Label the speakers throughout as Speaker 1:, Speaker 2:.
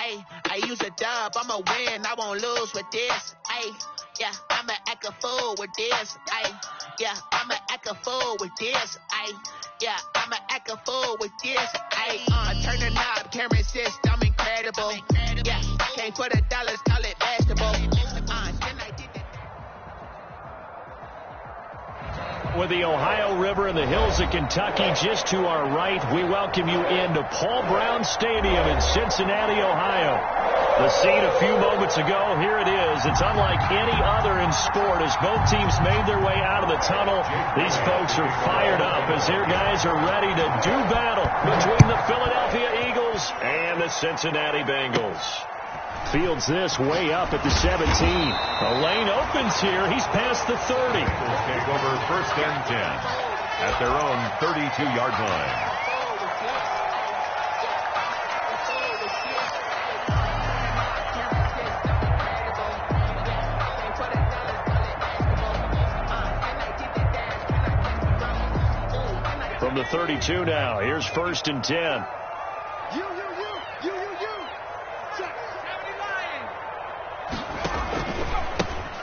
Speaker 1: I use a dub, I'ma win, I won't lose with this. Yeah, I'ma act a fool with this. Yeah, I'ma act a fool with this. Yeah, I'ma act a fool with this. Turn the knob, camera assist, I'm incredible. Yeah, can't put a dollars, call it basketball.
Speaker 2: With the Ohio River and the hills of Kentucky just to our right, we welcome you into Paul Brown Stadium in Cincinnati, Ohio. The scene a few moments ago, here it is. It's unlike any other in sport as both teams made their way out of the tunnel. These folks are fired up as their guys are ready to do battle between the Philadelphia Eagles and the Cincinnati Bengals. Fields this way up at the 17. The lane opens here. He's past the 30.
Speaker 3: Eagles take over 1st and 10 at their own 32-yard line.
Speaker 2: From the 32 now, here's 1st and 10.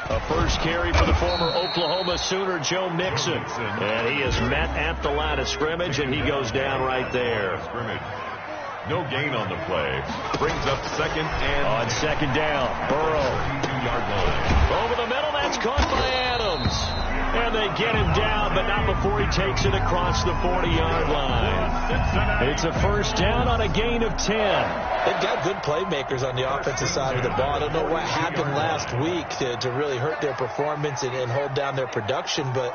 Speaker 2: A first carry for the former Oklahoma Sooner, Joe Mixon. And he is met at the line of scrimmage, and he goes down right there.
Speaker 3: No gain on the play. Brings up 2nd and...
Speaker 2: On 2nd down, Burrow.
Speaker 3: 32-yard line.
Speaker 2: Over the middle, that's caught by Adams. And they get him down, but not before he takes it across the 40-yard line. It's a first down on a gain of 10.
Speaker 4: They've got good playmakers on the offensive side of the ball. I don't know what happened last week to really hurt their performance and hold down their production, but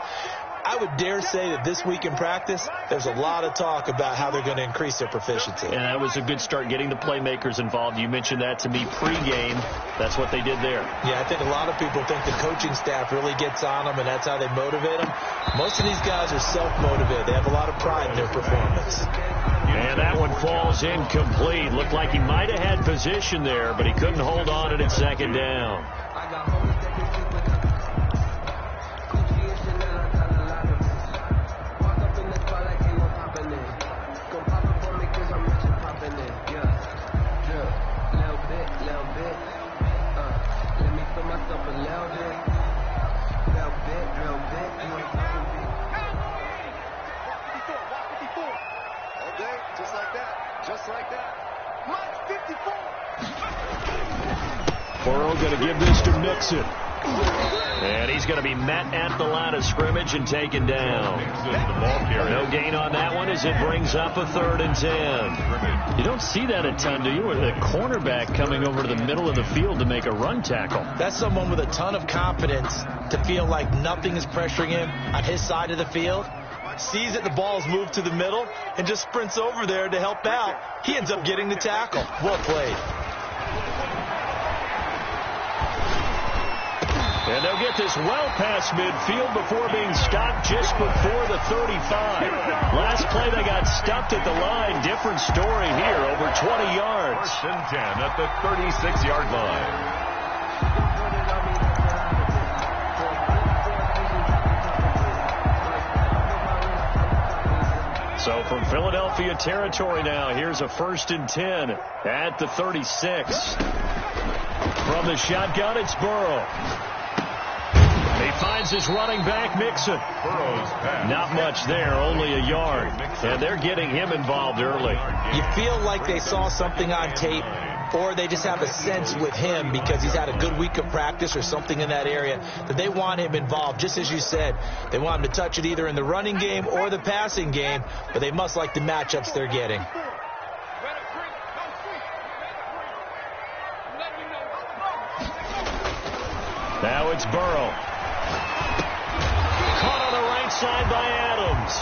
Speaker 4: I would dare say that this week in practice, there's a lot of talk about how they're going to increase their proficiency.
Speaker 2: And that was a good start getting the playmakers involved. You mentioned that to me pregame. That's what they did there.
Speaker 4: Yeah, I think a lot of people think the coaching staff really gets on them, and that's how they motivate them. Most of these guys are self-motivated. They have a lot of pride in their performance.
Speaker 2: And that one falls incomplete. Looked like he might have had position there, but he couldn't hold on to it at 2nd down. Burrow going to give this to Mixon. And he's going to be met at the line of scrimmage and taken down. No gain on that one as it brings up a 3rd and 10. You don't see that a ton, do you? With a cornerback coming over to the middle of the field to make a run tackle.
Speaker 4: That's someone with a ton of confidence to feel like nothing is pressuring him on his side of the field. Sees that the ball's moved to the middle and just sprints over there to help out. He ends up getting the tackle. Well played.
Speaker 2: And they'll get this well past midfield before being stopped just before the 35. Last play they got stopped at the line. Different story here, over 20 yards.
Speaker 3: 1st and 10 at the 36-yard line.
Speaker 2: So from Philadelphia territory now, here's a 1st and 10 at the 36. From the shotgun, it's Burrow. He finds his running back, Mixon. Not much there, only a yard. And they're getting him involved early.
Speaker 4: You feel like they saw something on tape, or they just have a sense with him because he's had a good week of practice or something in that area that they want him involved. Just as you said, they want him to touch it either in the running game or the passing game, but they must like the matchups they're getting.
Speaker 2: Now it's Burrow. Caught on the right side by Adams.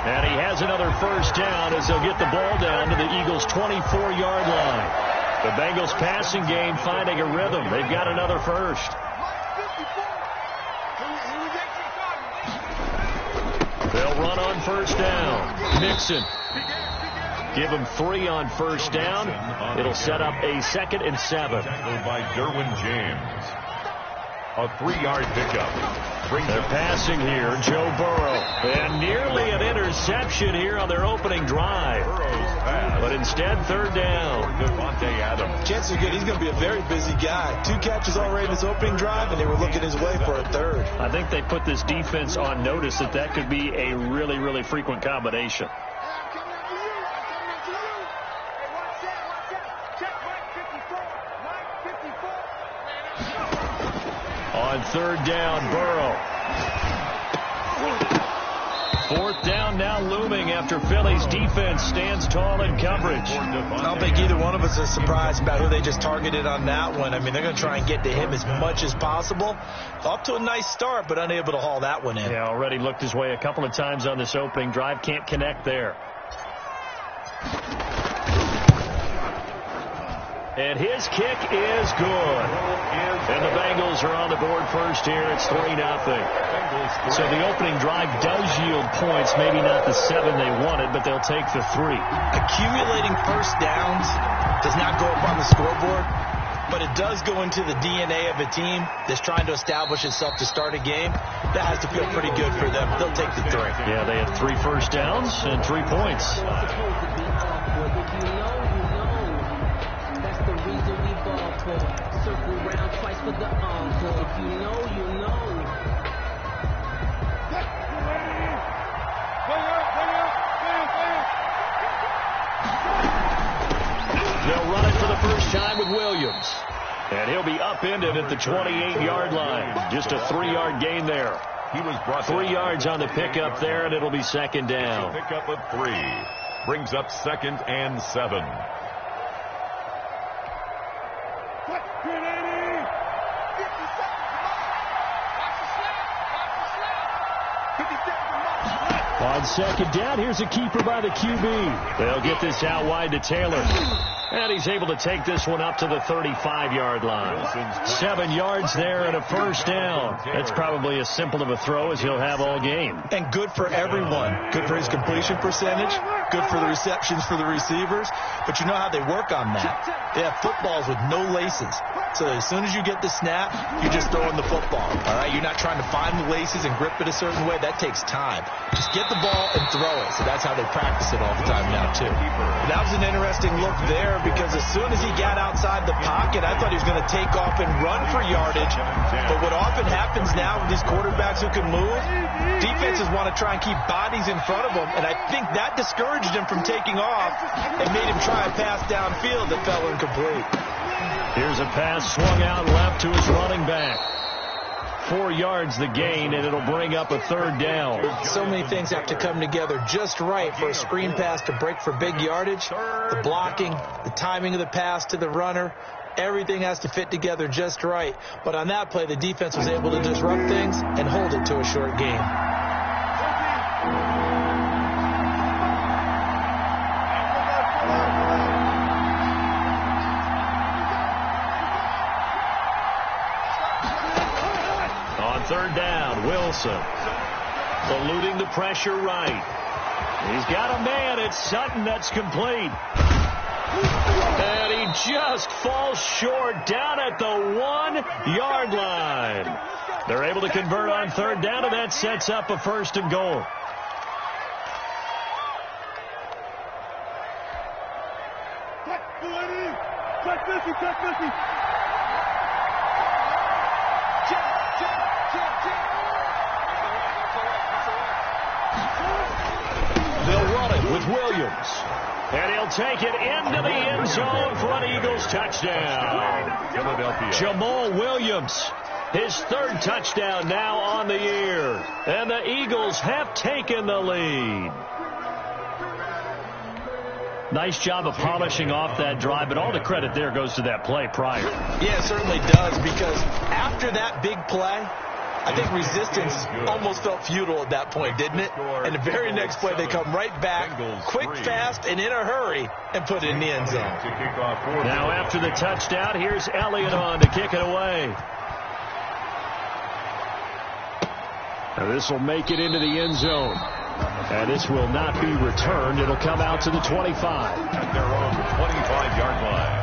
Speaker 2: And he has another first down as they'll get the ball down to the Eagles' 24-yard line. The Bengals passing game finding a rhythm. They've got another first. They'll run on first down. Mixon. Give him 3 on first down. It'll set up a 2nd and 7.
Speaker 3: By Derwin James. A 3-yard pickup.
Speaker 2: They're passing here, Joe Burrow. And nearly an interception here on their opening drive. But instead, third down.
Speaker 4: Chances are good he's going to be a very busy guy. 2 catches already in his opening drive, and they were looking his way for a third.
Speaker 2: I think they put this defense on notice that could be a really, really frequent combination. On third down, Burrow. 4th down now looming after Philly's defense stands tall in coverage.
Speaker 4: I don't think either one of us is surprised about who they just targeted on that one. I mean, they're going to try and get to him as much as possible. Off to a nice start, but unable to haul that one in.
Speaker 2: Yeah, already looked his way a couple of times on this opening drive. Can't connect there. And his kick is good. And the Bengals are on the board first here. It's 3-0. So the opening drive does yield points. Maybe not the 7 they wanted, but they'll take the 3.
Speaker 4: Accumulating first downs does not go up on the scoreboard, but it does go into the DNA of a team that's trying to establish itself to start a game. That has to feel pretty good for them. They'll take the 3.
Speaker 2: Yeah, they had 3 first downs and 3 points.
Speaker 5: Circle round twice for the encore. If you know, you know.
Speaker 2: They'll run it for the first time with Williams. And he'll be upended at the 28-yard line. Just a 3-yard gain there.
Speaker 3: He was brought
Speaker 2: 3 yards on the pickup there, and it'll be second down.
Speaker 3: Pickup of 3. Brings up 2nd and 7.
Speaker 2: On second down, here's a keeper by the QB. They'll get this out wide to Taylor. And he's able to take this one up to the 35-yard line. 7 yards there and a first down. That's probably as simple of a throw as he'll have all game.
Speaker 4: And good for everyone. Good for his completion percentage. Good for the receptions for the receivers. But you know how they work on that. They have footballs with no laces. So as soon as you get the snap, you're just throwing the football. All right, you're not trying to find the laces and grip it a certain way. That takes time. Just get the ball and throw it. So that's how they practice it all the time now, too. But that was an interesting look there because as soon as he got outside the pocket, I thought he was going to take off and run for yardage. But what often happens now with these quarterbacks who can move, defenses want to try and keep bodies in front of them. And I think that discouraged him from taking off and made him try a pass downfield that fell incomplete.
Speaker 2: Here's a pass swung out left to his running back. 4 yards the gain, and it'll bring up a third down.
Speaker 4: So many things have to come together just right for a screen pass to break for big yardage. The blocking, the timing of the pass to the runner, everything has to fit together just right. But on that play, the defense was able to disrupt things and hold it to a short game.
Speaker 2: Third down, Wilson eluding the pressure right. He's got a man. It's Sutton. That's complete. And he just falls short down at the 1-yard line. They're able to convert on third down, and that sets up a 1st and goal. They'll run it with Williams. And he'll take it into the end zone for an Eagles touchdown.
Speaker 3: Philadelphia.
Speaker 2: Jamal Williams, his 3rd touchdown now on the year. And the Eagles have taken the lead. Nice job of polishing off that drive, but all the credit there goes to that play prior.
Speaker 4: Yeah, it certainly does, because after that big play, I think resistance almost felt futile at that point, didn't it? And the very next play, they come right back, quick, fast, and in a hurry, and put it in the end zone.
Speaker 2: Now after the touchdown, here's Elliott on to kick it away. Now this will make it into the end zone. And this will not be returned. It'll come out to the 25.
Speaker 3: At their own 25-yard line.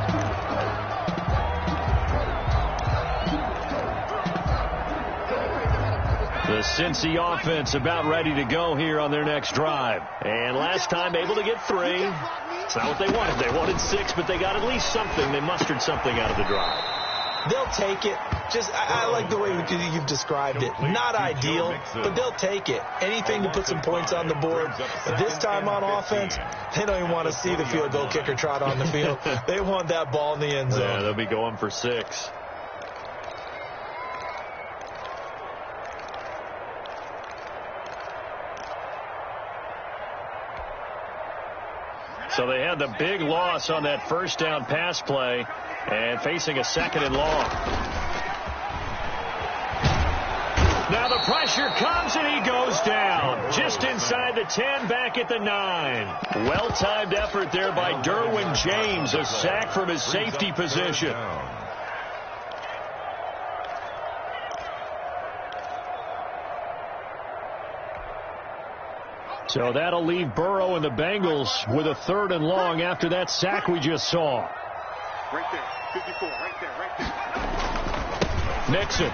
Speaker 2: The Cincy offense about ready to go here on their next drive. And last time able to get 3. It's not what they wanted. They wanted 6, but they got at least something. They mustered something out of the drive.
Speaker 4: They'll take it. I like the way you've described it. Not ideal, but they'll take it. Anything to put some points on the board. But this time on offense, they don't even want to see the field goal kicker trot on the field. They want that ball in the end zone.
Speaker 2: Yeah, they'll be going for 6. So they had the big loss on that first down pass play and facing a 2nd and long. Now the pressure comes and he goes down. Just inside the 10, back at the 9. Well-timed effort there by Derwin James. A sack from his safety position. So that'll leave Burrow and the Bengals with a 3rd and long after that sack we just saw.
Speaker 6: Right there, 54, right there.
Speaker 2: Nixon.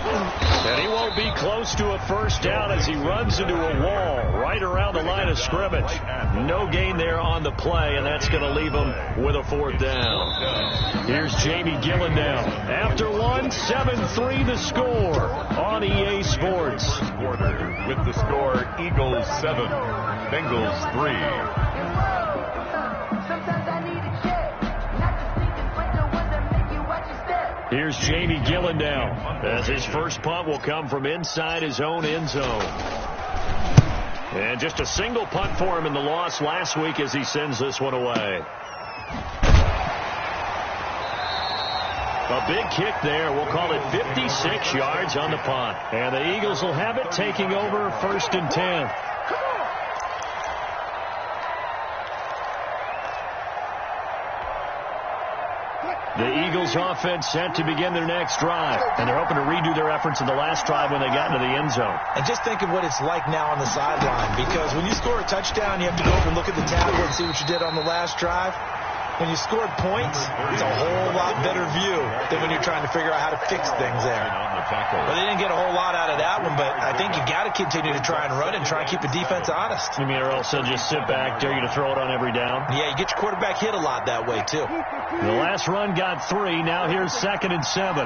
Speaker 2: And he won't be close to a first down as he runs into a wall right around the line of scrimmage. No gain there on the play, and that's going to leave him with a 4th down. Here's Jamie Gillen now. After 1, 7-3 the score on EA Sports.
Speaker 3: With the score, Eagles 7, Bengals 3.
Speaker 2: Here's Jamie Gillen now, as his first punt will come from inside his own end zone. And just a single punt for him in the loss last week as he sends this one away. A big kick there. We'll call it 56 yards on the punt. And the Eagles will have it, taking over 1st and 10. The Eagles offense set to begin their next drive. And they're hoping to redo their efforts in the last drive when they got into the end zone.
Speaker 4: And just think of what it's like now on the sideline. Because when you score a touchdown, you have to go over and look at the tablet and see what you did on the last drive. When you scored points, it's a whole lot better view than when you're trying to figure out how to fix things there. But they didn't get a whole lot out of that one, but I think you got to continue to try and run and try and keep the defense honest.
Speaker 2: You mean, or else they'll just sit back, dare you to throw it on every down?
Speaker 4: Yeah, you get your quarterback hit a lot that way, too.
Speaker 2: The last run got 3. Now here's 2nd and 7.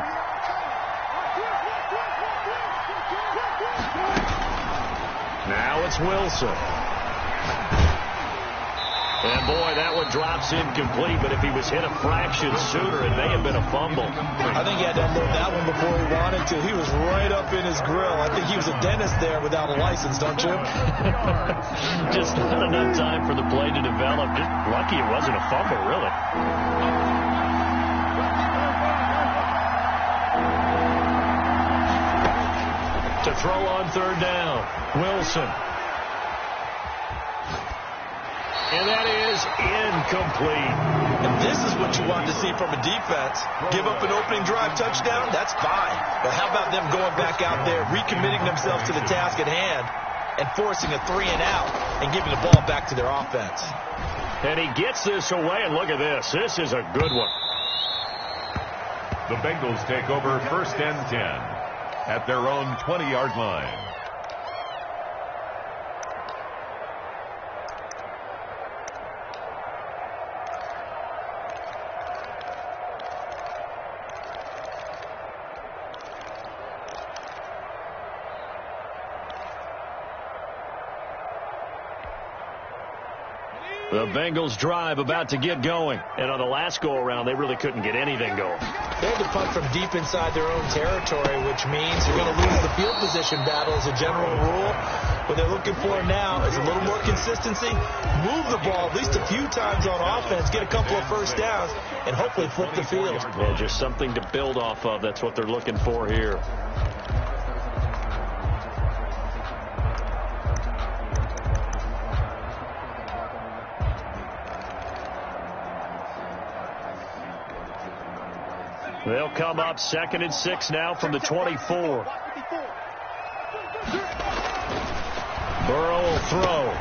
Speaker 2: Now it's Wilson. And, boy, that one drops incomplete, but if he was hit a fraction sooner, it may have been a fumble.
Speaker 4: I think he had to unload that one before he wanted to. He was right up in his grill. I think he was a dentist there without a license, don't you?
Speaker 2: Just not enough time for the play to develop. Just lucky it wasn't a fumble, really. To throw on 3rd down, Wilson. And that is incomplete.
Speaker 4: And this is what you want to see from a defense. Give up an opening drive touchdown, that's fine. But how about them going back out there, recommitting themselves to the task at hand, and forcing a 3 and out, and giving the ball back to their offense.
Speaker 2: And he gets this away, and look at this. This is a good one.
Speaker 3: The Bengals take over 1st and 10 at their own 20-yard line.
Speaker 2: The Bengals drive about to get going. And on the last go-around, they really couldn't get anything going.
Speaker 4: They had to punt from deep inside their own territory, which means you're going to lose the field position battle as a general rule. What they're looking for now is a little more consistency, move the ball at least a few times on offense, get a couple of first downs, and hopefully flip the field.
Speaker 2: Yeah, just something to build off of. That's what they're looking for here. They'll come up 2nd and 6 now from the 24. Burrow will throw.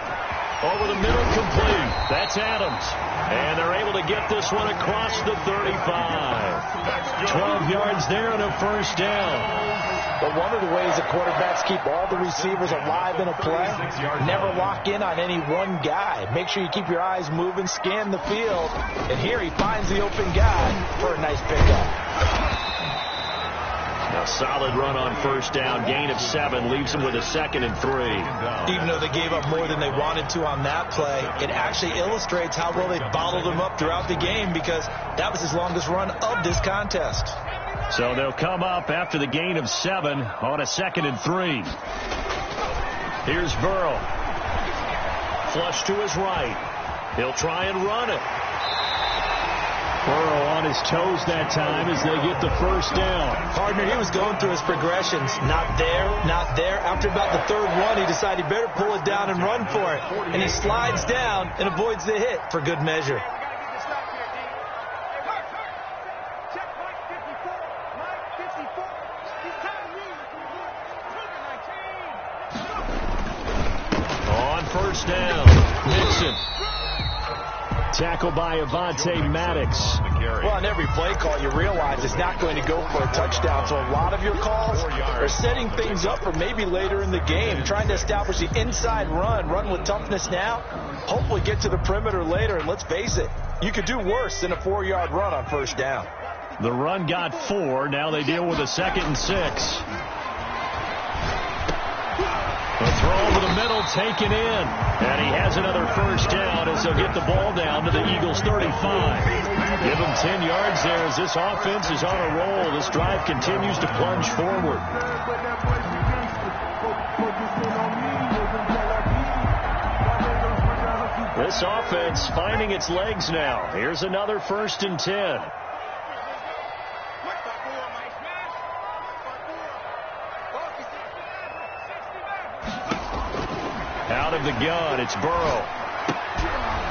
Speaker 2: Over the middle, complete. That's Adams. And they're able to get this one across the 35. 12 yards there and a first down.
Speaker 4: But one of the ways the quarterbacks keep all the receivers alive in a play, never lock in on any one guy. Make sure you keep your eyes moving, scan the field. And here he finds the open guy for a nice pickup.
Speaker 2: A solid run on first down. Gain of 7 leaves them with a 2nd and 3.
Speaker 4: Even though they gave up more than they wanted to on that play, it actually illustrates how well they bottled them up throughout the game, because that was his longest run of this contest.
Speaker 2: So they'll come up after the gain of 7 on a 2nd and 3. Here's Burrow. Flush to his right. He'll try and run it. Burrow on his toes that time as they get the first down.
Speaker 4: Partner, he was going through his progressions. Not there, not there. After about the third one, he decided he better pull it down and run for it. And he slides down and avoids the hit for good measure.
Speaker 2: On first down, Nixon. Tackled by Avonte Maddox.
Speaker 4: Well, on every play call, you realize it's not going to go for a touchdown. So a lot of your calls are setting things up for maybe later in the game, trying to establish the inside run with toughness now, hopefully get to the perimeter later. And let's face it, you could do worse than a 4-yard run on first down.
Speaker 2: The run got 4. Now they deal with a 2nd and 6. The throw over the middle taken in. And he has another first down as they'll get the ball down to the Eagles' 35. Give them 10 yards there as this offense is on a roll. This drive continues to plunge forward. This offense finding its legs now. Here's another 1st and 10. Out of the gun, it's Burrow.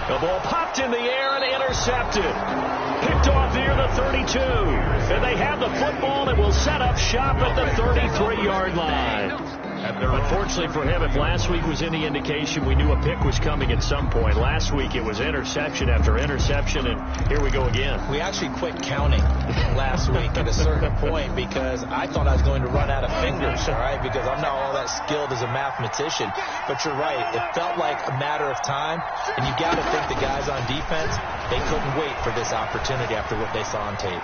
Speaker 2: The ball popped in the air and intercepted. Picked off near the 32. And they have the football and will set up shop at the 33-yard line. Unfortunately for him, if last week was any indication, we knew a pick was coming at some point. Last week it was interception after interception, and here we go again.
Speaker 4: We actually quit counting last week at a certain point because I thought I was going to run out of fingers, all right, because I'm not all that skilled as a mathematician. But you're right. It felt like a matter of time, and you got to think the guys on defense, they couldn't wait for this opportunity after what they saw on tape.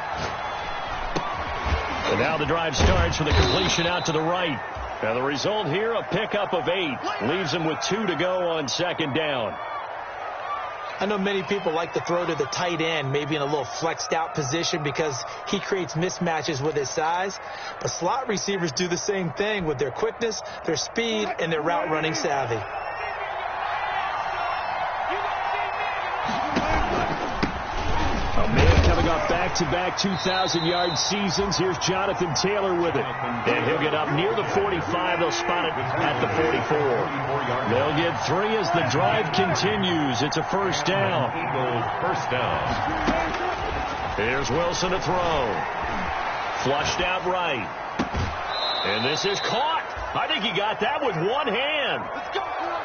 Speaker 2: And now the drive starts with a completion out to the right. Now the result here, a pickup of 8. Leaves them with 2 to go on 2nd down.
Speaker 4: I know many people like to throw to the tight end, maybe in a little flexed out position because he creates mismatches with his size. But slot receivers do the same thing with their quickness, their speed, and their route running savvy.
Speaker 2: Off back-to-back 2,000-yard seasons. Here's Jonathan Taylor with it. And he'll get up near the 45. They'll spot it at the 44. They'll get 3 as the drive continues. It's a first down.
Speaker 3: First down.
Speaker 2: Here's Wilson to throw. Flushed out right. And this is caught. I think he got that with one hand.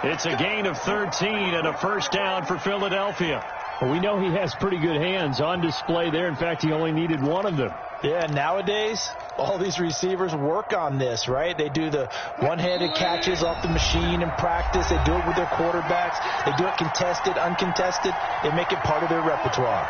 Speaker 2: It's a gain of 13 and a first down for Philadelphia.
Speaker 7: Well, we know he has pretty good hands on display there. In fact, he only needed one of them.
Speaker 4: Yeah, nowadays, all these receivers work on this, right? They do the one-handed catches off the machine in practice. They do it with their quarterbacks. They do it contested, uncontested. They make it part of their repertoire.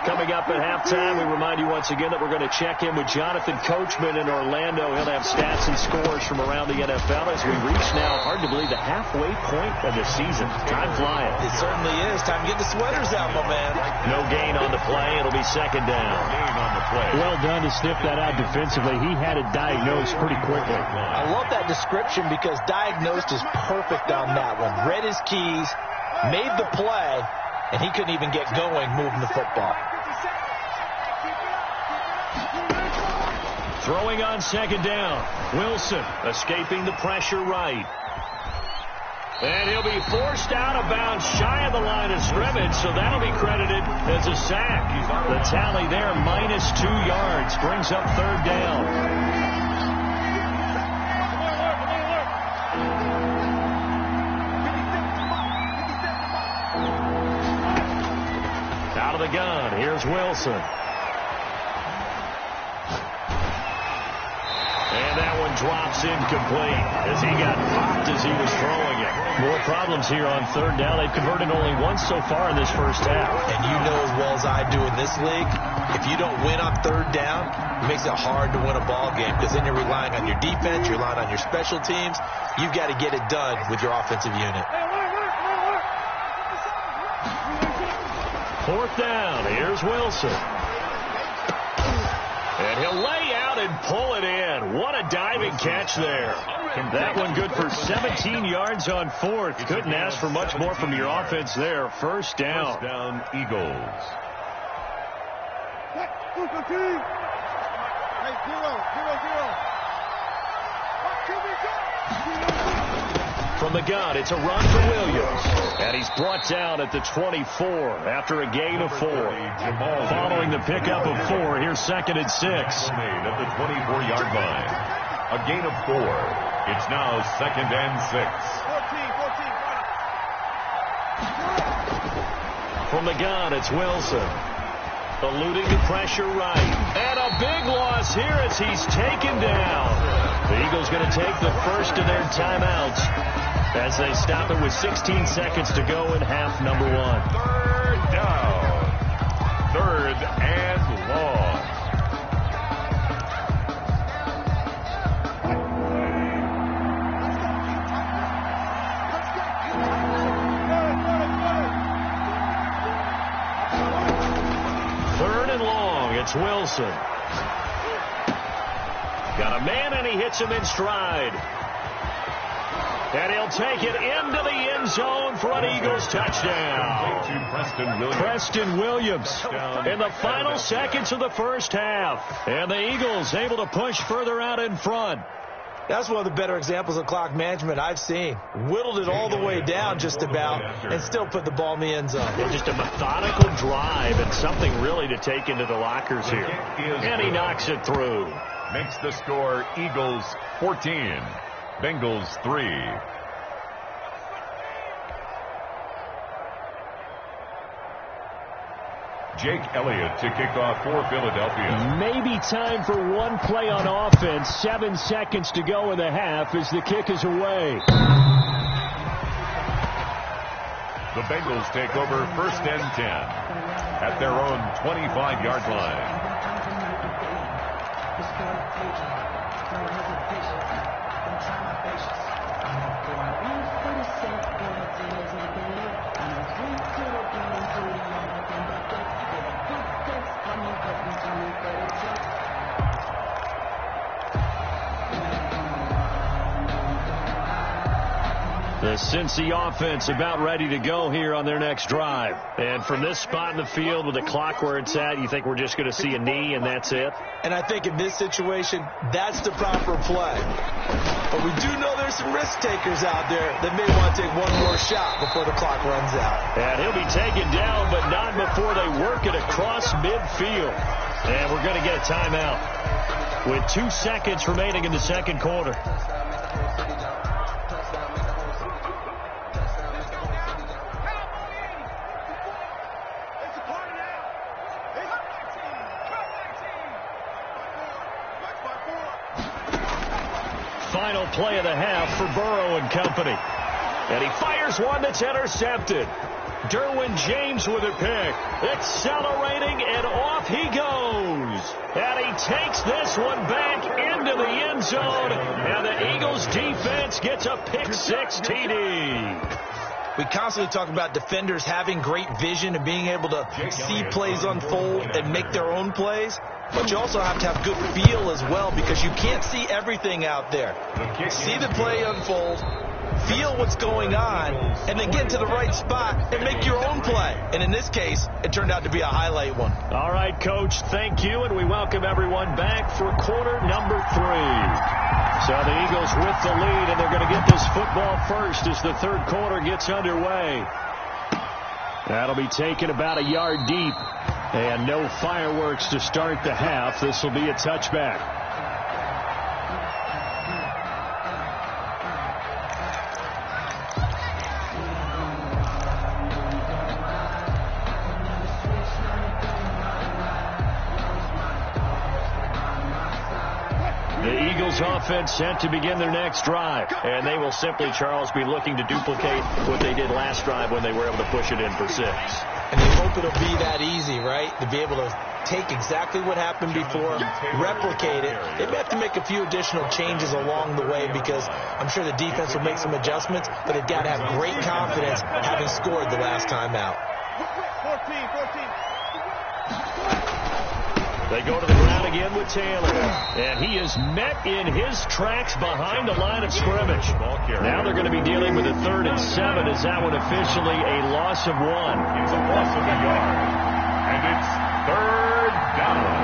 Speaker 2: Coming up at halftime, we remind you once again that we're going to check in with Jonathan Coachman in Orlando. He'll have stats and scores from around the NFL as we reach now, hard to believe, the halfway point of the season. Time flying.
Speaker 4: It certainly is. Time to get the sweaters out, my man.
Speaker 2: No gain on the play. It'll be 2nd down.
Speaker 3: Gain on the play.
Speaker 7: Well done to sniff that out defensively. He had it diagnosed pretty quickly.
Speaker 4: I love that description because diagnosed is perfect on that one. Read his keys, made the play, and he couldn't even get going moving the football.
Speaker 2: Throwing on 2nd down. Wilson escaping the pressure right. And he'll be forced out of bounds shy of the line of scrimmage, so that'll be credited as a sack. The tally there, -2 yards, brings up 3rd down. gun, here's Wilson. And that one drops incomplete as he got popped as he was throwing it. More problems here on third down. They've converted only once so far in this first half.
Speaker 4: And you know as well as I do in this league, if you don't win on third down, it makes it hard to win a ball game because then you're relying on your defense, you're relying on your special teams. You've got to get it done with your offensive unit.
Speaker 2: Fourth down, here's Wilson. And he'll lay out and pull it in. What a diving catch there. That one good for 17 yards on fourth. Couldn't ask for much more from your offense there. First down.
Speaker 3: First down, Eagles.
Speaker 2: From the gun, it's a run for Williams. And he's brought down at the 24 after a gain of 4. Following the pickup of 4, here's 2nd and 6.
Speaker 3: Made at the 24-yard line. A gain of 4. It's now 2nd and 6.
Speaker 2: From the gun, it's Wilson. Eluding the pressure right. And a big loss here as he's taken down. The Eagles going to take the first of their timeouts as they stop it with 16 seconds to go in half number 1.
Speaker 3: Third down. Third and long.
Speaker 2: Third and long, it's Wilson. Got a man and he hits him in stride. And he'll take it into the end zone for an Eagles touchdown. Preston Williams in the final seconds of the first half. And the Eagles able to push further out in front.
Speaker 4: That's one of the better examples of clock management I've seen. Whittled it all the way down just about and still put the ball in the end zone.
Speaker 2: Yeah, just a methodical drive and something really to take into the lockers here. And he knocks it through.
Speaker 3: Makes the score Eagles 14. Bengals 3. Jake Elliott to kick off for Philadelphia.
Speaker 7: Maybe time for one play on offense. 7 seconds to go in the half as the kick is away.
Speaker 3: The Bengals take over 1st and 10 at their own 25-yard line.
Speaker 2: The Cincy offense about ready to go here on their next drive. And from this spot in the field with the clock where it's at, you think we're just going to see a knee and that's it?
Speaker 4: And I think in this situation, that's the proper play. But we do know there's some risk takers out there that may want to take one more shot before the clock runs out.
Speaker 2: And he'll be taken down, but not before they work it across midfield. And we're going to get a timeout with 2 seconds remaining in the second quarter. Final play of the half for Burrow and company. And he fires one that's intercepted. Derwin James with a pick. Accelerating, and off he goes. And he takes this one back into the end zone. And the Eagles defense gets a pick-6 TD.
Speaker 4: We constantly talk about defenders having great vision and being able to see plays unfold and make their own plays. But you also have to have good feel as well because you can't see everything out there. See the play unfold, feel what's going on, and then get into the right spot and make your own play. And in this case, it turned out to be a highlight one.
Speaker 2: All right, Coach, thank you, and we welcome everyone back for quarter number 3. So the Eagles with the lead, and they're going to get this football first as the third quarter gets underway. That'll be taken about a yard deep. And no fireworks to start the half. This will be a touchback. The Eagles offense set to begin their next drive. And they will simply, Charles, be looking to duplicate what they did last drive when they were able to push it in for 6.
Speaker 4: And they hope it'll be that easy, right? To be able to take exactly what happened before, replicate it. They may have to make a few additional changes along the way because I'm sure the defense will make some adjustments, but they've got to have great confidence having scored the last time out.
Speaker 6: 14.
Speaker 2: They go to the ground again with Taylor. And he is met in his tracks behind the line of scrimmage. Now they're going to be dealing with a 3rd and 7. Is that one officially a loss of 1?
Speaker 3: It's a loss of a yard. And it's 3rd down.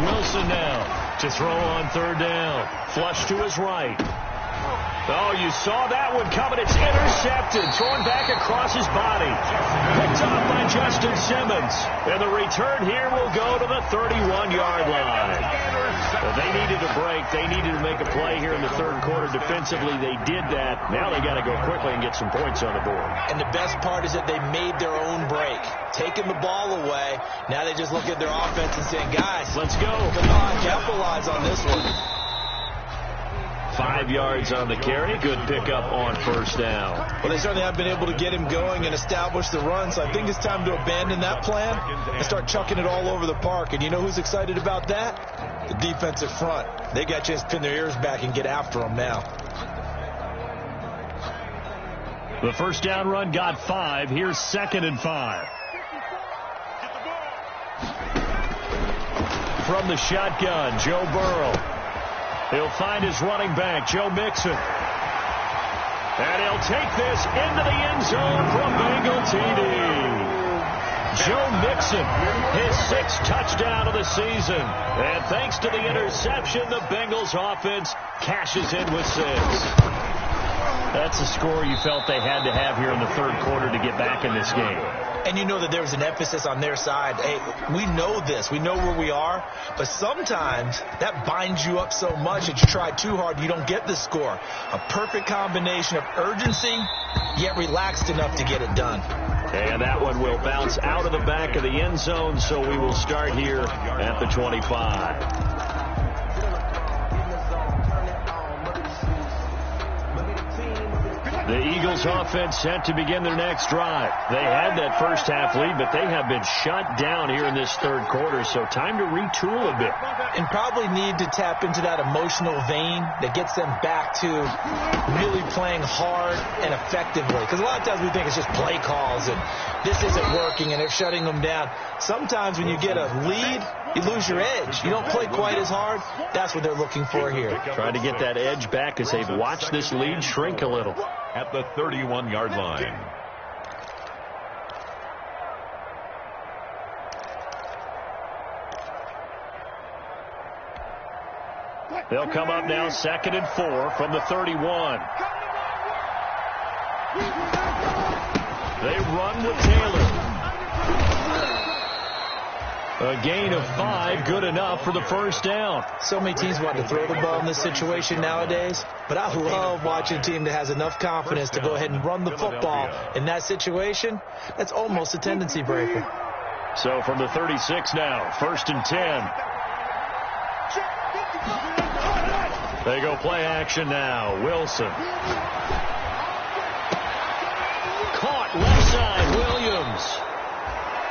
Speaker 2: Wilson now to throw on 3rd down. Flush to his right. Oh, you saw that one coming. It's intercepted. Thrown back across his body. Picked off by Justin Simmons. And the return here will go to the 31-yard line. They needed a break. They needed to make a play here in the 3rd quarter. Defensively, they did that. Now they got to go quickly and get some points on the board.
Speaker 4: And the best part is that they made their own break. Taking the ball away. Now they just look at their offense and saying, guys,
Speaker 2: let's go.
Speaker 4: Come on, capitalize on this one.
Speaker 2: 5 yards on the carry. Good pickup on 1st down.
Speaker 4: Well, they certainly have been able to get him going and establish the run, so I think it's time to abandon that plan and start chucking it all over the park. And you know who's excited about that? The defensive front. They got a chance to pin their ears back and get after them now.
Speaker 2: The 1st down run got 5. Here's 2nd and 5. From the shotgun, Joe Burrow. He'll find his running back, Joe Mixon. And he'll take this into the end zone from Bengal TD. Joe Mixon, his 6th touchdown of the season. And thanks to the interception, the Bengals offense cashes in with 6. That's a score you felt they had to have here in the 3rd quarter to get back in this game.
Speaker 4: And you know that there was an emphasis on their side. Hey, we know this. We know where we are. But sometimes that binds you up so much that you try too hard, you don't get the score. A perfect combination of urgency, yet relaxed enough to get it done.
Speaker 2: And that one will bounce out of the back of the end zone, so we will start here at the 25. The Eagles offense set to begin their next drive. They had that first half lead, but they have been shut down here in this 3rd quarter, so time to retool a bit.
Speaker 4: And probably need to tap into that emotional vein that gets them back to really playing hard and effectively. Because a lot of times we think it's just play calls and this isn't working and they're shutting them down. Sometimes when you get a lead, you lose your edge. You don't play quite as hard. That's what they're looking for here.
Speaker 2: Trying to get that edge back as they've watched this lead shrink a little.
Speaker 3: At the 31-yard line.
Speaker 2: They'll come up now 2nd and 4 from the 31. They run with Taylor. A gain of 5, good enough for the 1st down.
Speaker 4: So many teams want to throw the ball in this situation nowadays, but I love watching a team that has enough confidence to go ahead and run the football in that situation. That's almost a tendency breaker.
Speaker 2: So from the 36 now, 1st and 10. They go play action now. Wilson. Caught left side, Williams.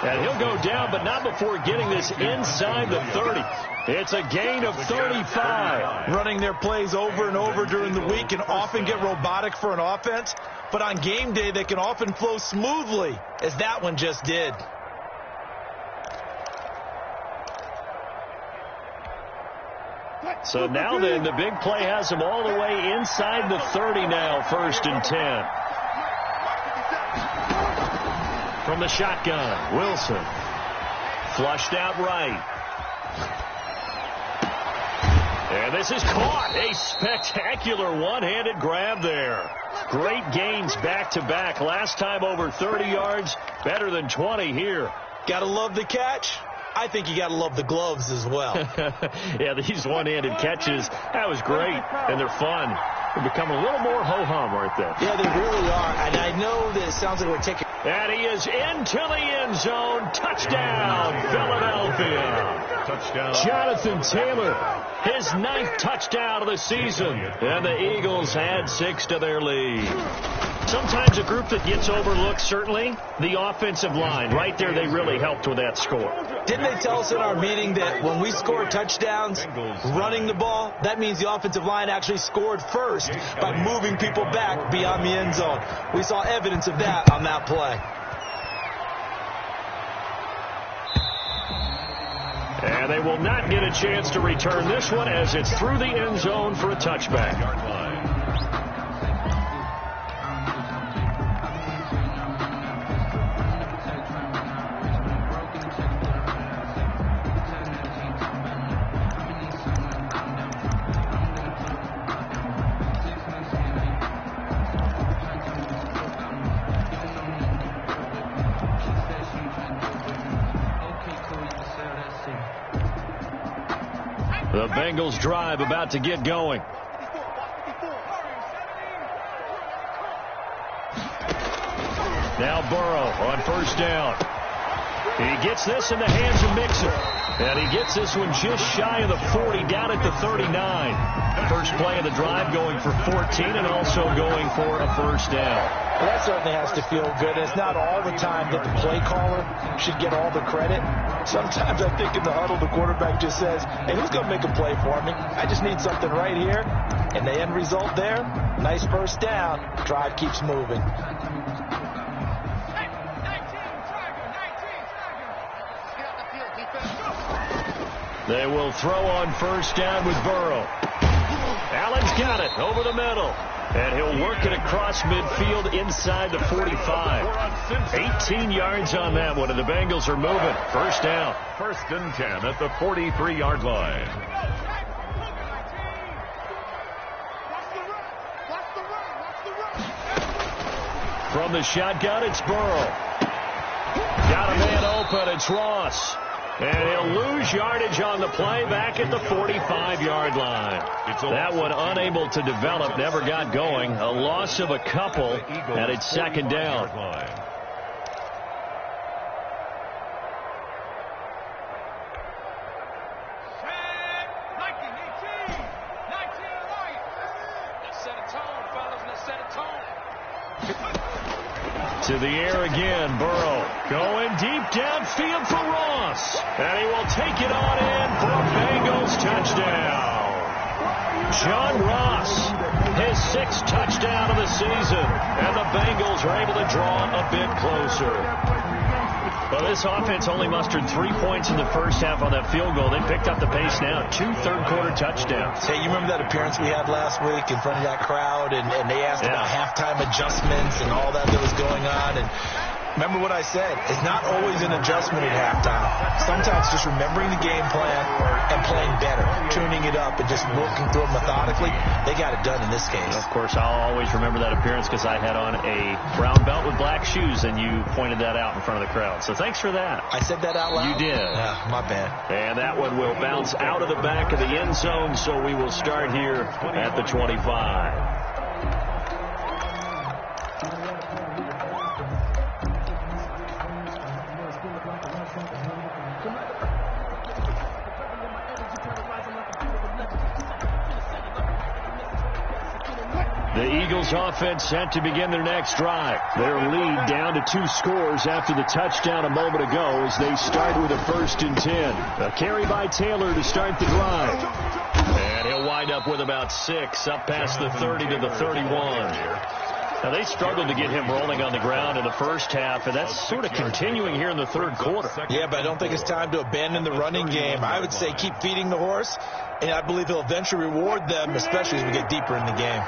Speaker 2: And he'll go down, but not before getting this inside the 30. It's a gain of 35.
Speaker 4: Running their plays over and over during the week can often get robotic for an offense, but on game day they can often flow smoothly, as that one just did.
Speaker 2: So now then, the big play has him all the way inside the 30 now, 1st and 10. From the shotgun, Wilson. Flushed out right. And this is caught. A spectacular one-handed grab there. Great gains back-to-back. Last time over 30 yards, better than 20 here.
Speaker 4: Gotta love the catch. I think you gotta love the gloves as well.
Speaker 2: Yeah, these one-handed catches, that was great, and they're fun. They become a little more ho-hum, aren't they?
Speaker 4: Yeah, they really are. And I know that it sounds like we're taking
Speaker 2: And he is into the end zone. Touchdown, Philadelphia.
Speaker 3: Touchdown.
Speaker 2: Jonathan Taylor, his 9th touchdown of the season. And the Eagles add 6 to their lead. Sometimes a group that gets overlooked, certainly, the offensive line. Right there, they really helped with that score.
Speaker 4: Didn't they tell us in our meeting that when we score touchdowns running the ball, that means the offensive line actually scored first by moving people back beyond the end zone? We saw evidence of that on that play.
Speaker 2: And they will not get a chance to return this one as it's through the end zone for a touchback. The Bengals drive about to get going. Now Burrow on first down. He gets this in the hands of Mixon. And he gets this one just shy of the 40, down at the 39. First play of the drive going for 14 and also going for a first down.
Speaker 4: Well, that certainly has to feel good. It's not all the time that the play caller should get all the credit. Sometimes I think in the huddle the quarterback just says, hey, who's going to make a play for me? I just need something right here. And the end result there, nice first down. Drive keeps moving.
Speaker 2: They will throw on first down with Burrow. Allen's got it over the middle. And he'll work it across midfield inside the 45. 18 yards on that one, and the Bengals are moving. First down.
Speaker 3: 1st and 10 at the 43-yard line.
Speaker 2: From the shotgun, it's Burrow. Got a man open. It's Ross. And he'll lose yardage on the play back at the 45-yard line. That one unable to develop, never got going. A loss of a couple, and it's second down. To the air again, Burrow going deep downfield for Ross. And he will take it on in for a Bengals touchdown. John Ross, his 6th touchdown of the season. And the Bengals are able to draw a bit closer. Well, this offense only mustered 3 points in the first half on that field goal. They picked up the pace now. 2 third-quarter touchdowns.
Speaker 4: Hey, you remember that appearance we had last week in front of that crowd, and they asked about halftime adjustments and all that was going on, and remember what I said. It's not always an adjustment at halftime. Sometimes just remembering the game plan and playing better, tuning it up, and just working through it methodically. They got it done in this case.
Speaker 2: Of course, I'll always remember that appearance because I had on a brown belt with black shoes, and you pointed that out in front of the crowd. So thanks for that.
Speaker 4: I said that out loud?
Speaker 2: You did.
Speaker 4: My bad.
Speaker 2: And that one will bounce out of the back of the end zone, so we will start here at the 25. The Eagles offense set to begin their next drive. Their lead down to 2 scores after the touchdown a moment ago as they start with a 1st and 10. A carry by Taylor to start the drive. And he'll wind up with about 6 up past the 30 to the 31. Now, they struggled to get him rolling on the ground in the first half, and that's sort of continuing here in the third quarter.
Speaker 4: Yeah, but I don't think it's time to abandon the running game. I would say keep feeding the horse, and I believe he'll eventually reward them, especially as we get deeper in the game.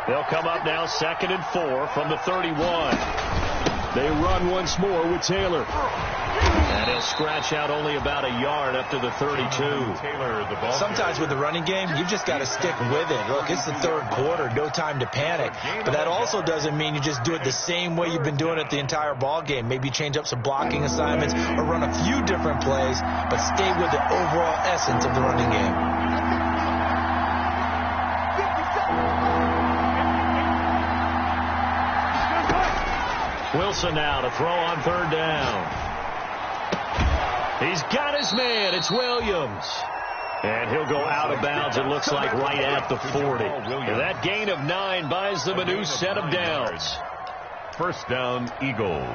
Speaker 2: They'll come up now 2nd and 4 from the 31. They run once more with Taylor. And he'll scratch out only about a yard up to the 32.
Speaker 4: Sometimes with the running game, you just got to stick with it. Look, it's the third quarter, no time to panic. But that also doesn't mean you just do it the same way you've been doing it the entire ball game. Maybe change up some blocking assignments or run a few different plays, but stay with the overall essence of the running game.
Speaker 2: Wilson now to throw on third down. He's got his man. It's Williams. And he'll go out of bounds, it looks like, right at the 40. And that gain of 9 buys them a new set of downs.
Speaker 3: First down, Eagles.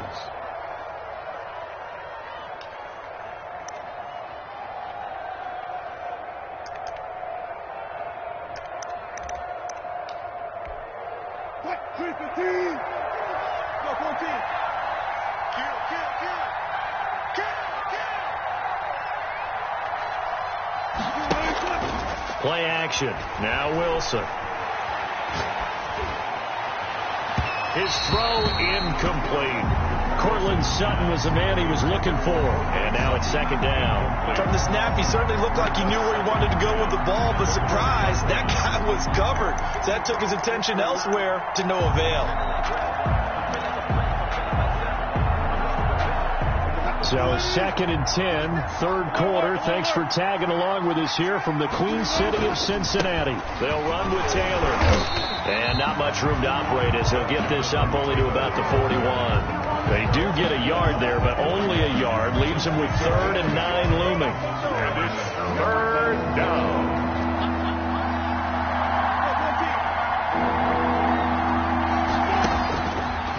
Speaker 2: Play action. Now Wilson. His throw incomplete. Cortland Sutton was the man he was looking for. And now it's second down.
Speaker 4: From the snap, he certainly looked like he knew where he wanted to go with the ball, but surprise, that guy was covered. So that took his attention elsewhere to no avail.
Speaker 2: So second and 10, third quarter. Thanks for tagging along with us here from the Queen City of Cincinnati. They'll run with Taylor. And not much room to operate as he'll get this up only to about the 41. They do get a yard there, but only a yard. Leaves them with 3rd and 9 looming.
Speaker 3: And it's third down.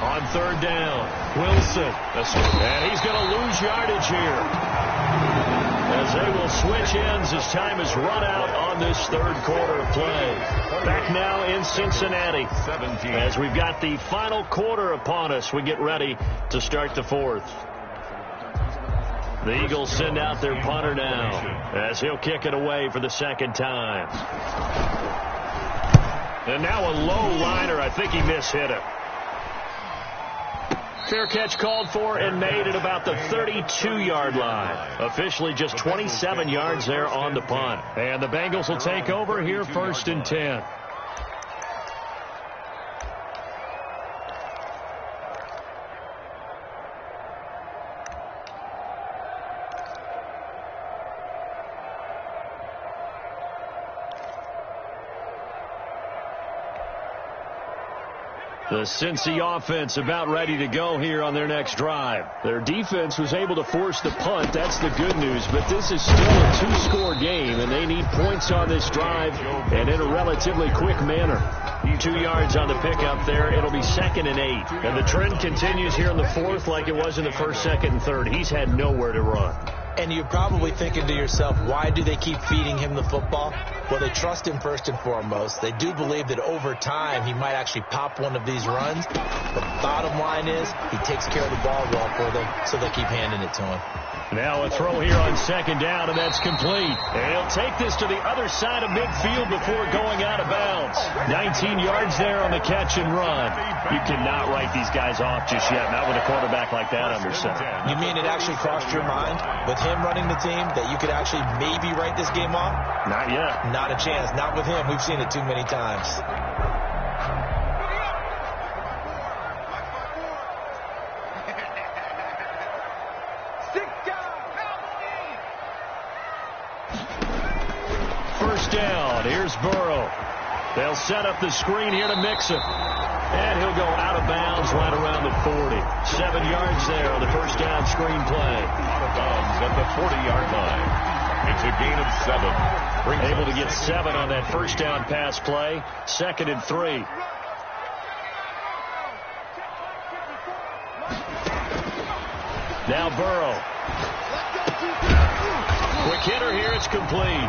Speaker 2: On third down, Wilson. And he's going to lose yardage here, as they will switch ends as time has run out on this third quarter of play. Back now in Cincinnati,
Speaker 3: 17.
Speaker 2: as we've got the final quarter upon us. We get ready to start the fourth. The Eagles send out their punter now, as he'll kick it away for the second time. And now a low liner. I think he mishit it. Fair catch called for and made at about the 32-yard line. Officially just 27 yards there on the punt. And the Bengals will take over here, 1st and 10. The Cincy offense about ready to go here on their next drive. Their defense was able to force the punt. That's the good news. But this is still a 2-score game, and they need points on this drive and in a relatively quick manner. 2 yards on the pickup there. It'll be 2nd and 8. And the trend continues here in the fourth like it was in the 1st, 2nd, and 3rd. He's had nowhere to run.
Speaker 4: And you're probably thinking to yourself, why do they keep feeding him the football? Well, they trust him first and foremost. They do believe that over time he might actually pop one of these runs. The bottom line is he takes care of the ball well for them, so they keep handing it to him.
Speaker 2: Now a throw here on second down, and that's complete. And he'll take this to the other side of midfield before going out of bounds. 19 yards there on the catch and run. You cannot write these guys off just yet, not with a quarterback like that under center.
Speaker 4: You mean it actually crossed your mind with him running the team that you could actually maybe write this game off?
Speaker 2: Not yet.
Speaker 4: Not a chance. Not with him. We've seen it too many times.
Speaker 2: First down. Here's Burrow. They'll set up the screen here to Mixon. And he'll go out of bounds right around the 40. 7 yards there on the first down screen play.
Speaker 3: Out of bounds at the 40-yard line. It's a gain of 7.
Speaker 2: Able to get 7 on that first down pass play. 2nd and 3. Now Burrow. Quick hitter here. It's complete.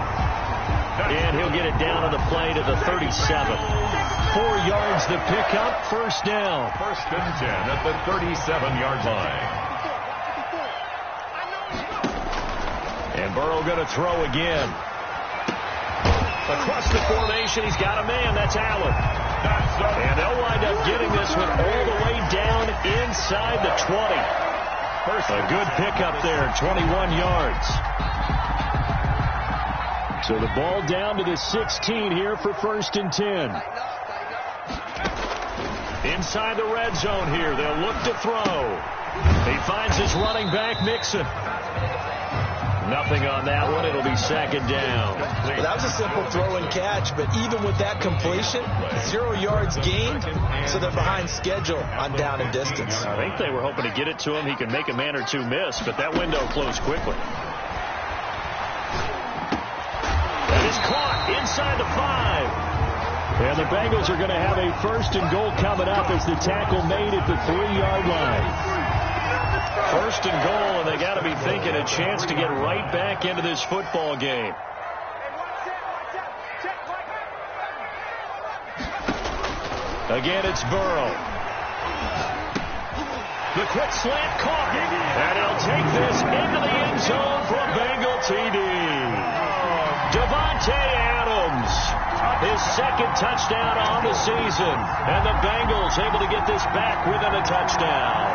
Speaker 2: And he'll get it down on the play to the 37. 4 yards to pick up. First down.
Speaker 3: 1st and 10 at the 37-yard line.
Speaker 2: And Burrow going to throw again. Across the formation, he's got a man. That's Allen. And they'll wind up getting this one all the way down inside the 20. A good pickup there, 21 yards. So the ball down to the 16 here for 1st and 10. Inside the red zone here. They'll look to throw. He finds his running back, Mixon. Nothing on that one. It'll be second down.
Speaker 4: Well, that was a simple throw and catch, but even with that completion, 0 yards gained, so they're behind schedule on down and distance.
Speaker 2: I think they were hoping to get it to him. He could make a man or two miss, but that window closed quickly. That is caught inside the 5. And the Bengals are going to have a first and goal coming up as the tackle made at the 3-yard line. First and goal, and they got to be thinking a chance to get right back into this football game. Again, it's Burrow. The quick slant caught, and he'll take this into the end zone for a Bengal TD. Devontae Adams, his second touchdown on the season, and the Bengals able to get this back within a touchdown.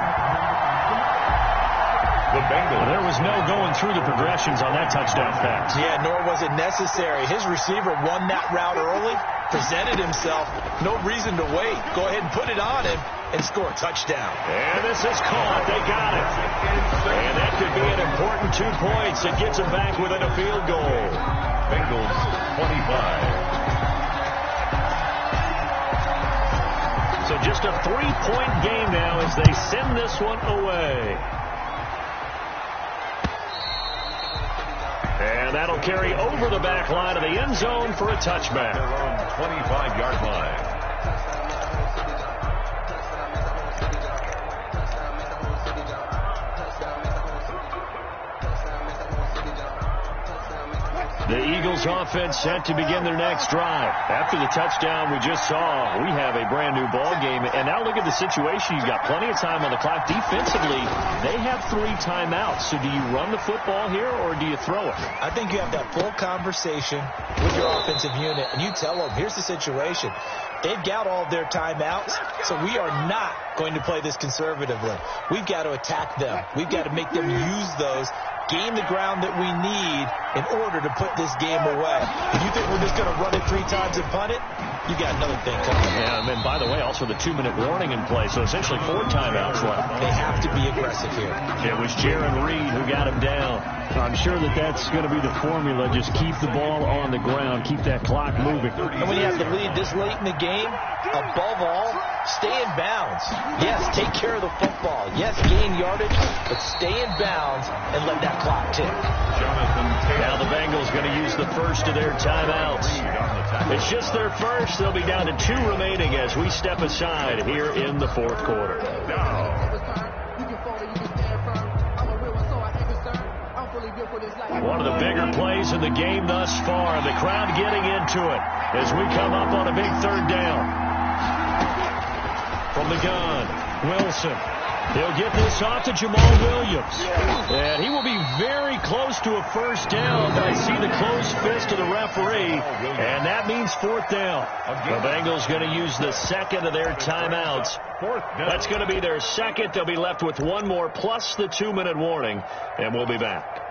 Speaker 3: The Bengals.
Speaker 2: There was no going through the progressions on that touchdown pass.
Speaker 4: Yeah, nor was it necessary. His receiver won that route early, presented himself. No reason to wait. Go ahead and put it on him and score a touchdown.
Speaker 2: And this is caught. They got it. And that could be an important 2 points. It gets them back within a field goal.
Speaker 3: Bengals 25.
Speaker 2: So just a 3-point game now as they send this one away. And that'll carry over the back line of the end zone for a touchback.
Speaker 3: Their own 25-yard line.
Speaker 2: The Eagles offense set to begin their next drive. After the touchdown we just saw, we have a brand new ball game. And now look at the situation. You've got plenty of time on the clock. Defensively, they have 3 timeouts. So do you run the football here or do you throw it?
Speaker 4: I think you have that full conversation with your offensive unit, and you tell them, here's the situation. They've got all of their timeouts, so we are not going to play this conservatively. We've got to attack them. We've got to make them use those, gain the ground that we need in order to put this game away. If you think we're just going to run it 3 times and punt it, you got another thing coming.
Speaker 2: Yeah, and then, by the way, also the 2-minute warning in play, so essentially 4 timeouts left.
Speaker 4: They have to be aggressive here.
Speaker 2: It was Jaron Reed who got him down.
Speaker 7: I'm sure that's going to be the formula. Just keep the ball on the ground. Keep that clock moving.
Speaker 4: And when you have to lead this late in the game, above all, stay in bounds. Yes, take care of the football. Yes, gain yardage, but stay in bounds and let that clock tick.
Speaker 2: Now the Bengals going to use the first of their timeouts. It's just their first. They'll be down to 2 remaining as we step aside here in the 4th quarter. One of the bigger plays in the game thus far. The crowd getting into it as we come up on a big 3rd down. From the gun, Wilson. He'll get this off to Jamal Williams. And he will be very close to a first down, but I see the closed fist of the referee, and that means 4th down. The Bengals going to use the second of their timeouts. That's going to be their second. They'll be left with 1 more plus the 2-minute warning, and we'll be back.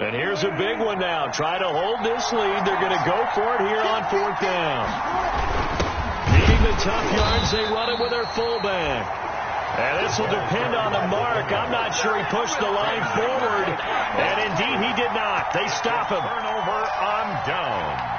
Speaker 2: And here's a big one now. Try to hold this lead. They're going to go for it here on 4th down. Needing the tough yards, they run it with their fullback. And this will depend on the mark. I'm not sure he pushed the line forward. And indeed, he did not. They stop him.
Speaker 3: Turnover on downs.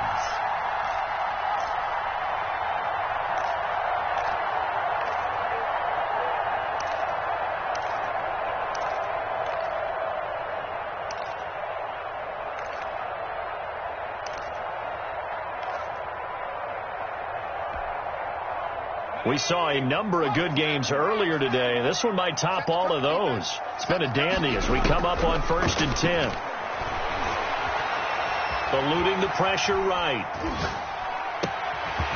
Speaker 2: We saw a number of good games earlier today. This one might top all of those. It's been a dandy as we come up on 1st and 10. Eluding the pressure right.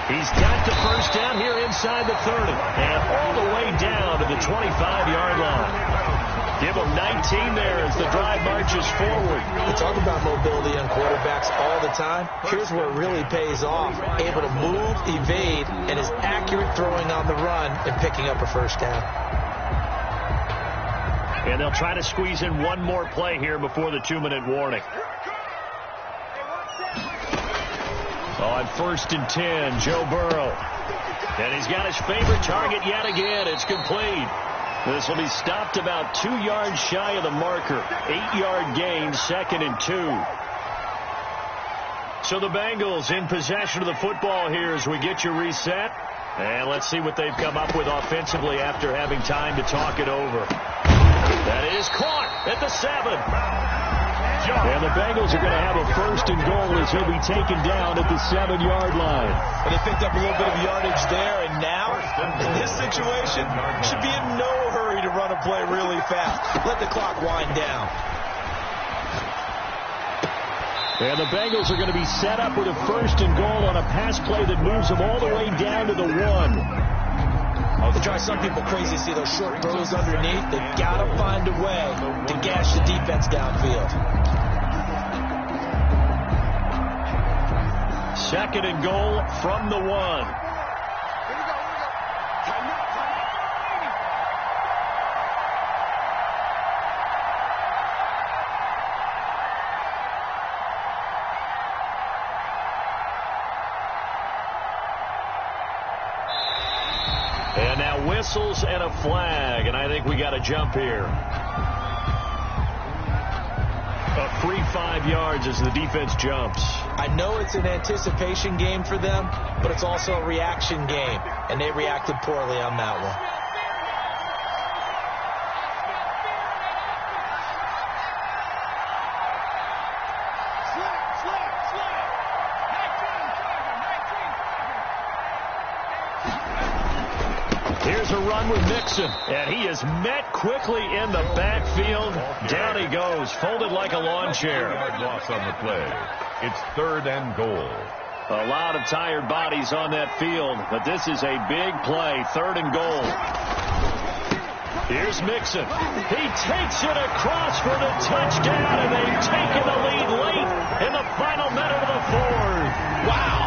Speaker 2: He's got the first down here inside the 30. And all the way down to the 25-yard line. Give him 19 there as the drive marches forward.
Speaker 4: We talk about mobility on quarterbacks all the time. Here's where it really pays off. Able to move, evade, and is accurate throwing on the run and picking up a first down.
Speaker 2: And they'll try to squeeze in one more play here before the 2-minute warning. On 1st and 10, Joe Burrow. And he's got his favorite target yet again. It's complete. This will be stopped about 2 yards shy of the marker. 8-yard gain, 2nd and 2. So the Bengals in possession of the football here as we get you reset. And let's see what they've come up with offensively after having time to talk it over. That is caught at the 7. And the Bengals are going to have a 1st and goal as he'll be taken down at the 7-yard line.
Speaker 4: And they picked up a little bit of yardage there, and now, in this situation, should be in no hurry to run a play really fast. Let the clock wind down.
Speaker 7: And the Bengals are going to be set up with a 1st and goal on a pass play that moves them all the way down to the 1.
Speaker 4: They drive some people crazy to see those short throws underneath. They've got to find a way to gash the defense downfield.
Speaker 2: 2nd and goal from the 1. And now whistles and a flag, and I think we got a jump here. A free 5 yards as the defense jumps.
Speaker 4: I know it's an anticipation game for them, but it's also a reaction game, and they reacted poorly on that one.
Speaker 2: Here's a run with Mixon, and he is met quickly in the backfield. Down he goes, folded like a lawn chair.
Speaker 3: Loss on the play. It's 3rd and goal.
Speaker 2: A lot of tired bodies on that field, but this is a big play, 3rd and goal. Here's Mixon. He takes it across for the touchdown, and they've taken the lead late in the final minute of the 4th.
Speaker 4: Wow.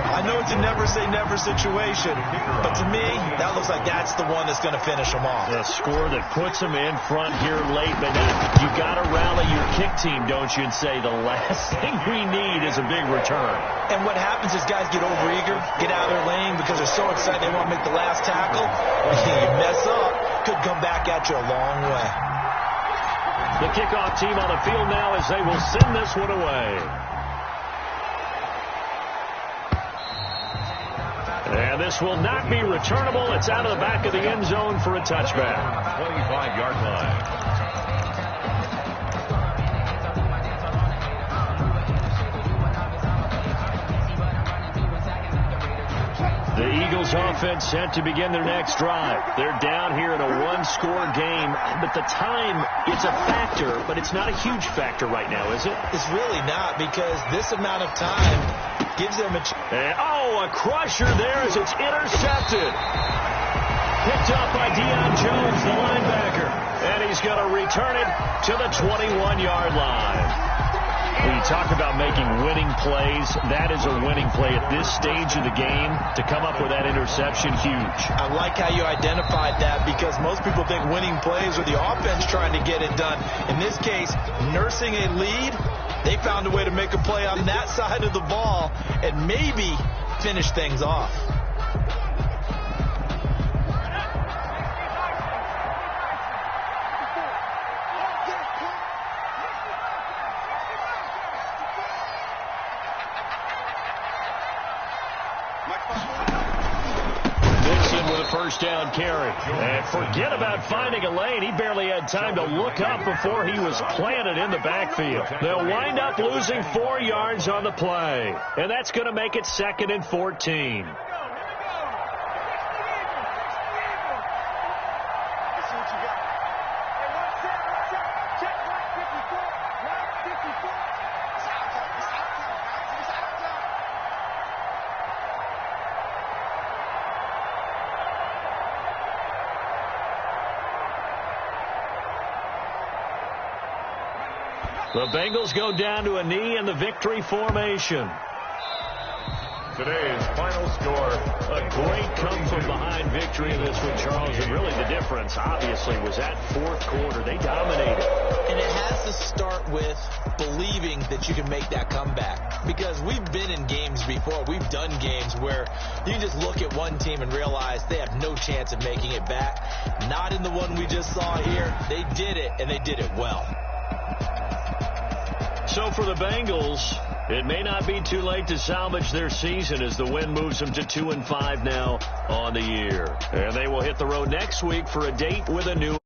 Speaker 4: I know it's a never-say-never situation, but to me, that looks like that's the one that's going to finish them off.
Speaker 2: A score that puts them in front here late, but you got to rally your kick team, don't you, and say the last thing we need is a big return.
Speaker 4: And what happens is guys get overeager, get out of their lane because they're so excited they want to make the last tackle. You mess up, could come back at you a long way.
Speaker 2: The kickoff team on the field now as they will send this one away. And this will not be returnable. It's out of the back of the end zone for a touchback.
Speaker 3: 25-yard line.
Speaker 2: The Eagles offense set to begin their next drive. They're down here in a 1-score game, but the time, it's a factor, but it's not a huge factor right now, is it?
Speaker 4: It's really not, because this amount of time gives them a
Speaker 2: a crusher there as it's intercepted. Picked up by Deion Jones, the linebacker, and he's going to return it to the 21-yard line. When you talk about making winning plays, that is a winning play at this stage of the game. To come up with that interception, huge.
Speaker 4: I like how you identified that, because most people think winning plays are the offense trying to get it done. In this case, nursing a lead, they found a way to make a play on that side of the ball and maybe finish things off.
Speaker 2: First down carry. And forget about finding a lane. He barely had time to look up before he was planted in the backfield. They'll wind up losing 4 yards on the play. And that's going to make it 2nd and 14. The Bengals go down to a knee in the victory formation.
Speaker 3: Today's final score,
Speaker 2: A great come-from-behind victory. victory in this one, Charles. And really the difference, obviously, was that fourth quarter. They dominated.
Speaker 4: And it has to start with believing that you can make that comeback. Because we've been in games before. We've done games where you just look at one team and realize they have no chance of making it back. Not in the one we just saw here. They did it, and they did it well.
Speaker 2: So for the Bengals, it may not be too late to salvage their season as the win moves them to 2-5 now on the year. And they will hit the road next week for a date with a new